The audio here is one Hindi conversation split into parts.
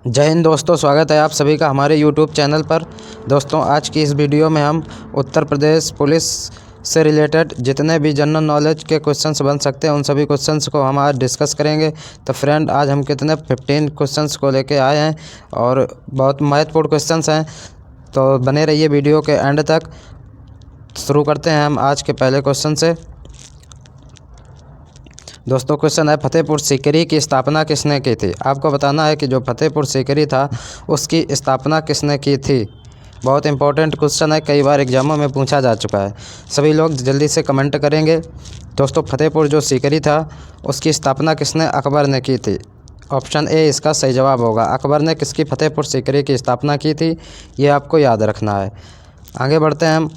जय हिंद दोस्तों, स्वागत है आप सभी का हमारे YouTube चैनल पर। दोस्तों, आज की इस वीडियो में हम उत्तर प्रदेश पुलिस से रिलेटेड जितने भी जनरल नॉलेज के क्वेश्चंस बन सकते हैं उन सभी क्वेश्चंस को हम आज डिस्कस करेंगे। तो फ्रेंड, आज हम कितने 15 क्वेश्चंस को लेके आए हैं और बहुत महत्वपूर्ण क्वेश्चंस हैं, तो बने रहिए वीडियो के एंड तक। शुरू करते हैं हम आज के पहले क्वेश्चन से। दोस्तों, क्वेश्चन है, फतेहपुर सीकरी की स्थापना किसने की थी? आपको बताना है कि जो फतेहपुर सीकरी था उसकी स्थापना किसने की थी। बहुत इंपॉर्टेंट क्वेश्चन है, कई बार एग्जामों में पूछा जा चुका है। सभी लोग जल्दी से कमेंट करेंगे। दोस्तों, फतेहपुर जो सीकरी था उसकी स्थापना किसने? अकबर ने की थी। ऑप्शन ए इसका सही जवाब होगा। अकबर ने किसकी फतेहपुर सीकरी की स्थापना की थी, ये आपको याद रखना है। आगे बढ़ते हैं हम।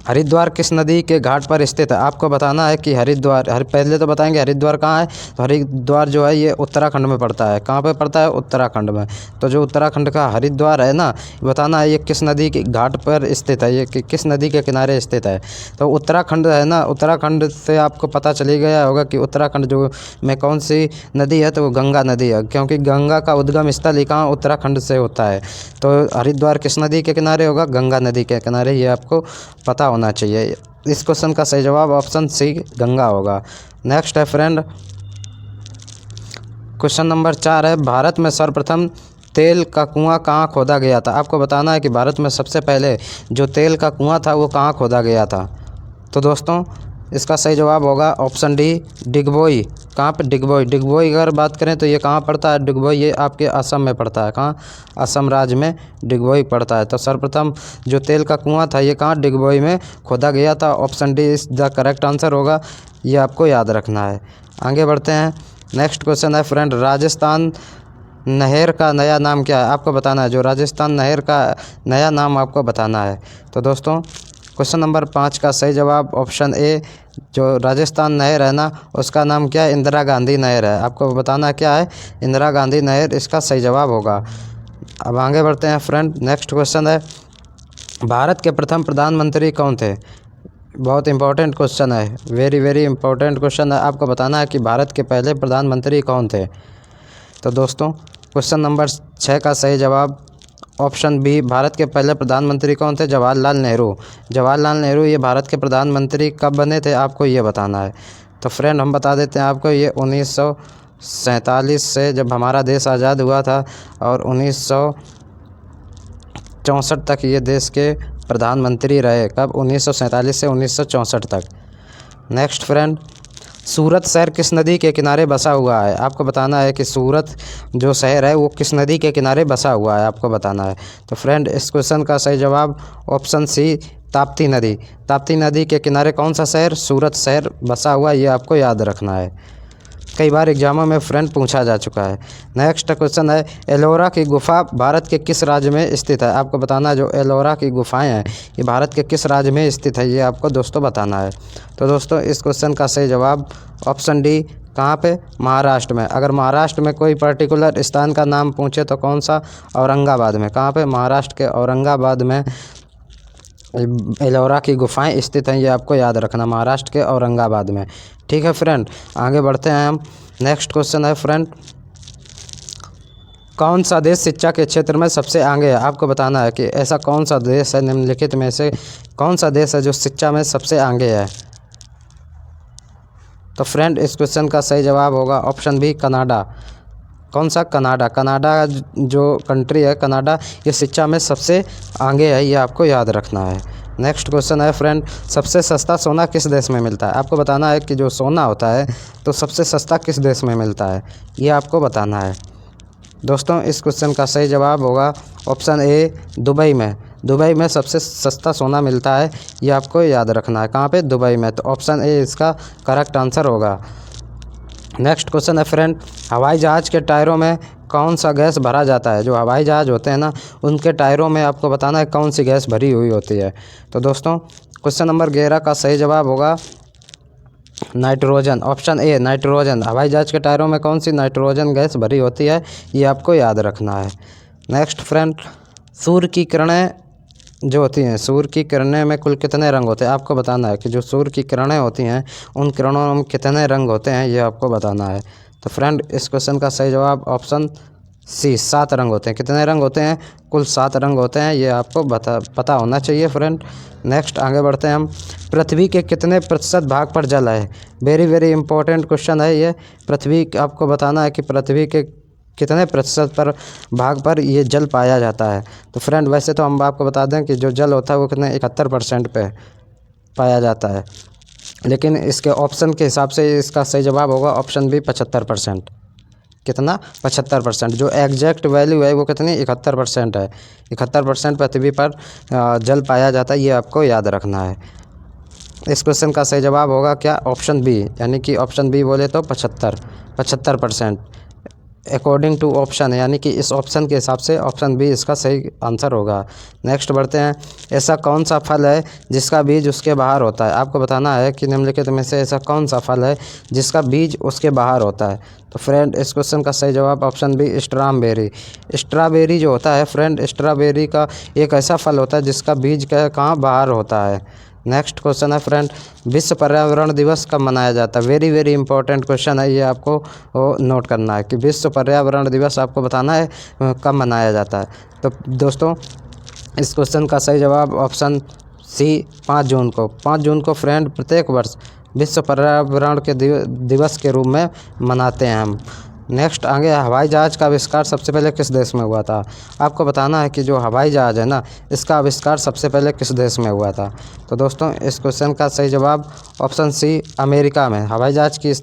हरिद्वार किस नदी के घाट पर स्थित है? आपको बताना है कि पहले तो बताएंगे हरिद्वार कहाँ है। तो हरिद्वार जो है ये उत्तराखंड में पड़ता है। कहाँ पे पड़ता है? उत्तराखंड में। तो जो उत्तराखंड का हरिद्वार है ना, बताना है ये किस नदी के घाट पर स्थित है, ये किस नदी के किनारे स्थित है। तो उत्तराखंड है ना, उत्तराखंड से आपको पता चली गया होगा कि उत्तराखंड जो में कौन सी नदी है, तो वो गंगा नदी है, क्योंकि गंगा का उद्गम स्थल ही कहाँ? उत्तराखंड से होता है। तो हरिद्वार किस नदी के किनारे होगा? गंगा नदी के किनारे, ये आपको पता होना चाहिए। इस क्वेश्चन का सही जवाब ऑप्शन सी गंगा होगा। नेक्स्ट है फ्रेंड, क्वेश्चन नंबर 4 है, भारत में सर्वप्रथम तेल का कुआं कहाँ खोदा गया था? आपको बताना है कि भारत में सबसे पहले जो तेल का कुआं था वो कहाँ खोदा गया था। तो दोस्तों, इसका सही जवाब होगा ऑप्शन डी, डिगबोई। कहाँ पे? डिगबोई। डिगबोई अगर बात करें तो ये कहाँ पड़ता है? डिगबोई ये आपके असम में पड़ता है। कहाँ? असम राज्य में डिगबोई पड़ता है। तो सर्वप्रथम जो तेल का कुआं था ये कहाँ? डिगबोई में खोदा गया था। Option D is the correct answer होगा, ये आपको याद रखना है। आगे बढ़ते हैं। नेक्स्ट क्वेश्चन है फ्रेंड, राजस्थान नहर का नया नाम क्या है? आपको बताना है, जो राजस्थान नहर का नया नाम आपको बताना है। तो दोस्तों, क्वेश्चन नंबर 5 का सही जवाब ऑप्शन ए, जो राजस्थान नहर है ना उसका नाम क्या है? इंदिरा गांधी नहर है। आपको बताना क्या है? इंदिरा गांधी नहर इसका सही जवाब होगा। अब आगे बढ़ते हैं फ्रेंड। नेक्स्ट क्वेश्चन है, भारत के प्रथम प्रधानमंत्री कौन थे? बहुत इंपॉर्टेंट क्वेश्चन है, वेरी वेरी इंपॉर्टेंट क्वेश्चन है। आपको बताना है कि भारत के पहले प्रधानमंत्री कौन थे। तो दोस्तों, क्वेश्चन नंबर 6 का सही जवाब ऑप्शन बी, भारत के पहले प्रधानमंत्री कौन थे? जवाहरलाल नेहरू। जवाहरलाल नेहरू ये भारत के प्रधानमंत्री कब बने थे, आपको ये बताना है। तो फ्रेंड, हम बता देते हैं आपको, ये 1947 से जब हमारा देश आज़ाद हुआ था और 1964 तक ये देश के प्रधानमंत्री रहे। कब? 1947 से 1964 तक। नेक्स्ट फ्रेंड, सूरत शहर किस नदी के किनारे बसा हुआ है? आपको बताना है कि सूरत जो शहर है वो किस नदी के किनारे बसा हुआ है, आपको बताना है। तो फ्रेंड, इस क्वेश्चन का सही जवाब ऑप्शन सी, ताप्ती नदी। ताप्ती नदी के किनारे कौन सा शहर? सूरत शहर बसा हुआ, ये आपको याद रखना है। कई बार एग्जामों में फ्रेंड पूछा जा चुका है। नेक्स्ट क्वेश्चन है, एलोरा की गुफा भारत के किस राज्य में स्थित है? आपको बताना है, जो एलोरा की गुफाएं हैं ये भारत के किस राज्य में स्थित है, ये आपको दोस्तों बताना है। तो दोस्तों, इस क्वेश्चन का सही जवाब ऑप्शन डी, कहाँ पे? महाराष्ट्र में। अगर महाराष्ट्र में कोई पर्टिकुलर स्थान का नाम पूछे तो कौन सा? औरंगाबाद में। कहाँ पे? महाराष्ट्र के औरंगाबाद में एलोरा की गुफाएं स्थित हैं, ये आपको याद रखना, महाराष्ट्र के औरंगाबाद में। ठीक है फ्रेंड, आगे बढ़ते हैं हम। नेक्स्ट क्वेश्चन है फ्रेंड, कौन सा देश शिक्षा के क्षेत्र में सबसे आगे है? आपको बताना है कि ऐसा कौन सा देश है, निम्नलिखित में से कौन सा देश है जो शिक्षा में सबसे आगे है। तो फ्रेंड, इस क्वेश्चन का सही जवाब होगा ऑप्शन बी, कनाडा। कौन सा? कनाडा। कनाडा जो कंट्री है, कनाडा, ये शिक्षा में सबसे आगे है, ये आपको याद रखना है। नेक्स्ट क्वेश्चन है फ्रेंड, सबसे सस्ता सोना किस देश में मिलता है? आपको बताना है कि जो सोना होता है तो सबसे सस्ता किस देश में मिलता है, ये आपको बताना है। दोस्तों, इस क्वेश्चन का सही जवाब होगा ऑप्शन ए, दुबई में। दुबई में सबसे सस्ता सोना मिलता है, ये आपको याद रखना है। कहाँ पे? दुबई में। तो ऑप्शन ए इसका करेक्ट आंसर होगा। नेक्स्ट क्वेश्चन है फ्रेंड, हवाई जहाज़ के टायरों में कौन सा गैस भरा जाता है? जो हवाई जहाज़ होते हैं ना उनके टायरों में आपको बताना है कौन सी गैस भरी हुई होती है। तो दोस्तों, क्वेश्चन नंबर 11 का सही जवाब होगा नाइट्रोजन। Option A, nitrogen. हवाई जहाज़ के टायरों में कौन सी नाइट्रोजन गैस भरी होती है, ये आपको याद रखना है। नेक्स्ट फ्रेंड, सूर्य की किरणें जो होती हैं, सूर्य की किरणें में कुल कितने रंग होते हैं? आपको बताना है कि जो सूर्य की किरणें होती हैं उन किरणों में कितने रंग होते हैं, ये आपको बताना है। तो फ्रेंड, इस क्वेश्चन का सही जवाब ऑप्शन सी 7 रंग होते हैं। कितने रंग होते हैं? कुल 7 रंग होते हैं। ये आपको पता होना चाहिए फ्रेंड। नेक्स्ट आगे बढ़ते हैं हम। पृथ्वी के कितने प्रतिशत भाग पर जल है? वेरी वेरी इंपॉर्टेंट क्वेश्चन है ये। पृथ्वी आपको बताना है कि पृथ्वी के कितने प्रतिशत पर भाग पर ये जल पाया जाता है। तो फ्रेंड वैसे तो हम आपको बता दें कि जो जल होता है वो कितने 71% पे पाया जाता है, लेकिन इसके ऑप्शन के हिसाब से इसका सही जवाब होगा ऑप्शन बी 75%। कितना? 75%। जो एग्जैक्ट वैल्यू है वो कितनी? 71% है। 71% पृथ्वी पर जल पाया जाता है, ये आपको याद रखना है। इस क्वेश्चन का सही जवाब होगा क्या? ऑप्शन बी, यानी कि ऑप्शन बी बोले तो 75% अकॉर्डिंग टू ऑप्शन, यानी कि इस ऑप्शन के हिसाब से ऑप्शन बी इसका सही आंसर होगा। नेक्स्ट बढ़ते हैं। ऐसा कौन सा फल है जिसका बीज उसके बाहर होता है? आपको बताना है कि निम्नलिखित में से ऐसा कौन सा फल है जिसका बीज उसके बाहर होता है। तो फ्रेंड इस क्वेश्चन का सही जवाब ऑप्शन बी स्ट्रॉबेरी। स्ट्रॉबेरी जो होता है फ्रेंड, स्ट्रॉबेरी का एक ऐसा फल होता है जिसका बीज कहाँ बाहर होता है। नेक्स्ट क्वेश्चन है फ्रेंड, विश्व पर्यावरण दिवस कब मनाया जाता है? वेरी वेरी इंपॉर्टेंट क्वेश्चन है, ये आपको नोट करना है कि विश्व पर्यावरण दिवस आपको बताना है कब मनाया जाता है। तो दोस्तों इस क्वेश्चन का सही जवाब ऑप्शन सी 5 जून को। 5 जून को फ्रेंड प्रत्येक वर्ष विश्व पर्यावरण के दिवस के रूप में मनाते हैं हम। नेक्स्ट आगे, हवाई जहाज़ का आविष्कार सबसे पहले किस देश में हुआ था? आपको बताना है कि जो हवाई जहाज़ है ना, इसका आविष्कार सबसे पहले किस देश में हुआ था। तो दोस्तों इस क्वेश्चन का सही जवाब ऑप्शन सी अमेरिका में। हवाई जहाज़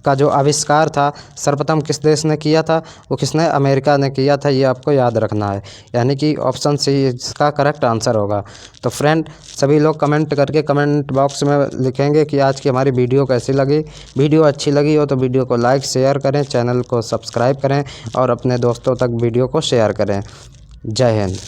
का जो आविष्कार था सर्वप्रथम किस देश ने किया था? वो किसने? अमेरिका ने किया था, ये आपको याद रखना है, यानी कि ऑप्शन सी इसका करेक्ट आंसर होगा। तो फ्रेंड सभी लोग कमेंट करके कमेंट बॉक्स में लिखेंगे कि आज की हमारी वीडियो कैसी लगी। वीडियो अच्छी लगी हो तो वीडियो को लाइक शेयर करें, चैनल को सब्सक्राइब करें और अपने दोस्तों तक वीडियो को शेयर करें। जय हिंद।